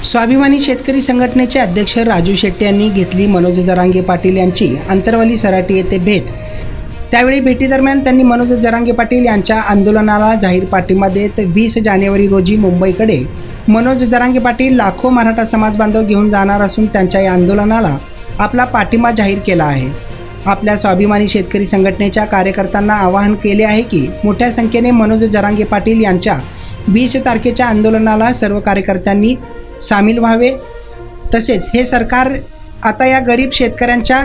स्वाभिमानी शेतकरी संघटनेचे अध्यक्ष राजू शेट्टी यांनी घेतली मनोज जरांगे पाटील यांची अंतरवली सराटी येथे भेट। त्यावेळी भेटीदरम्यान त्यांनी मनोज जरांगे पाटील यांच्या आंदोलनाला जाहीर पाठिंबा देत 20 जानेवारी रोजी मुंबईकडे मनोज जरांगे पाटील लाखो मराठा समाज बांधव घेऊन जाणार असून त्यांच्या या आंदोलनाला आपला पाठिंबा जाहीर केला आहे। आपल्या स्वाभिमानी शेतकरी संघटनेच्या कार्यकर्त्यांना आवाहन केले आहे की मोठ्या संख्येने मनोज जरांगे पाटील यांच्या 20 तारखेच्या आंदोलनाला सर्व कार्यकर्त्यांनी सामील व्हावे। तसेच हे सरकार आता या गरीब शेतकऱ्यांच्या,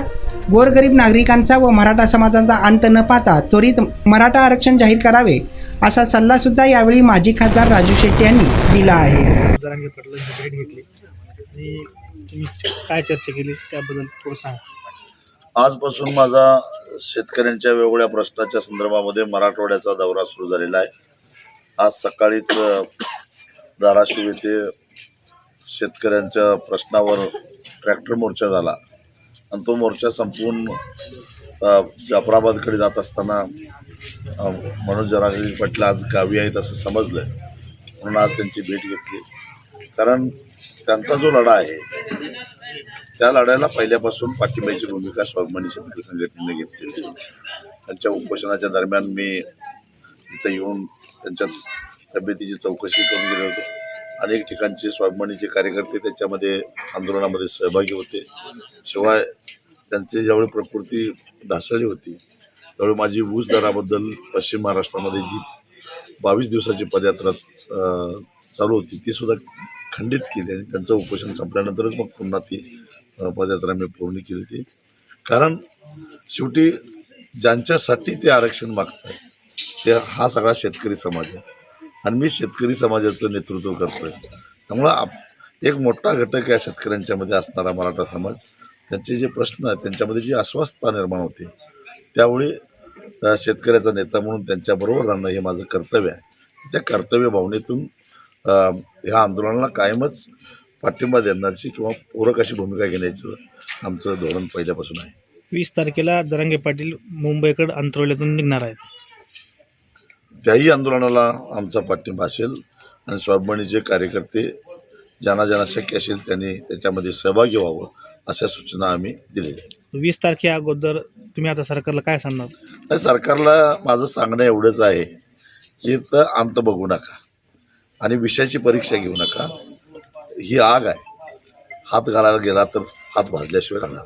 गोरगरीब नागरिकांचा व मराठा समाजाचा अंत न पाहता त्वरित मराठा आरक्षण जाहीर करावे असा सल्ला सुद्धा यावेळी माजी खासदार राजू शेट्टी यांनी दिला आहे। जरांगे पाटलांची भेट घेतली आणि तुम्ही काय चर्चा केली त्याबद्दल थोडं सांगा। आजपासून माझा शेतकऱ्यांच्या वेगवेगळ्या प्रश्नाच्या संदर्भामध्ये मराठवाड्याचा दौरा सुरू झालेला आहे। आज सकाळीच धाराशिव येथे शेतकऱ्यांच्या प्रश्नावर ट्रॅक्टर मोर्चा झाला आणि तो मोर्चा संपून जाफराबादकडे जात असताना मनोज जरांगे पाटील आज गावी आहेत असं समजलं, म्हणून आज त्यांची भेट घेतली। कारण त्यांचा जो लढा आहे त्या लढ्याला पहिल्यापासून पाठिंब्याची भूमिका स्वाभिमानी शेतकरी संघटनेने घेतलेली। त्यांच्या उपोषणाच्या दरम्यान मी इथं येऊन त्यांच्या तब्येतीची चौकशी करून गेलो होतो। अनेक ठिकाणचे स्वाभिमानीचे कार्यकर्ते त्याच्यामध्ये आंदोलनामध्ये सहभागी होते। शिवाय त्यांची ज्यावेळी प्रकृती ढासळली होती त्यावेळी माझी ऊस दराबद्दल पश्चिम महाराष्ट्रामध्ये जी 22 दिवसाची पदयात्रा चालू होती ती सुद्धा खंडित केली आणि त्यांचं उपोषण संपल्यानंतरच मग पुन्हा ती पदयात्रा मी पूर्ण केली होती। कारण शेवटी ज्यांच्यासाठी ते आरक्षण मागत आहे ते हा सगळा शेतकरी समाज आहे आणि मी शेतकरी समाजाचं नेतृत्व करतो आहे। त्यामुळं एक मोठा घटक या शेतकऱ्यांच्यामध्ये असणारा मराठा समाज, त्यांचे जे प्रश्न आहेत त्यांच्यामध्ये जी अस्वस्थता निर्माण होते त्यावेळी शेतकऱ्याचा नेता म्हणून त्यांच्याबरोबर राहणं हे माझं कर्तव्य आहे। त्या कर्तव्य भावनेतून ह्या आंदोलनाला कायमच पाठिंबा देण्याची किंवा पूरक अशी भूमिका घेण्याचं आमचं धोरण पहिल्यापासून आहे। 20 तारखेला जरांगे पाटील मुंबईकडे अंतरवलीतून निघणार आहेत, त्याही आंदोलनाला आमचा पाठिंबा असेल आणि स्वाभिमानीचे कार्यकर्ते ज्यांना ज्यांना शक्य असेल त्यांनी त्याच्यामध्ये सहभागी व्हावं अशा सूचना आम्ही दिलेल्या आहेत। 20 तारखे अगोदर तुम्ही आता सरकारला काय सांगणार? नाही, सरकारला माझं सांगणं एवढंच आहे की तर अंत बघू नका आणि विषयाची परीक्षा घेऊ नका। ही आग आहे, हात घालायला गेला तर हात भाजल्याशिवाय राहणार।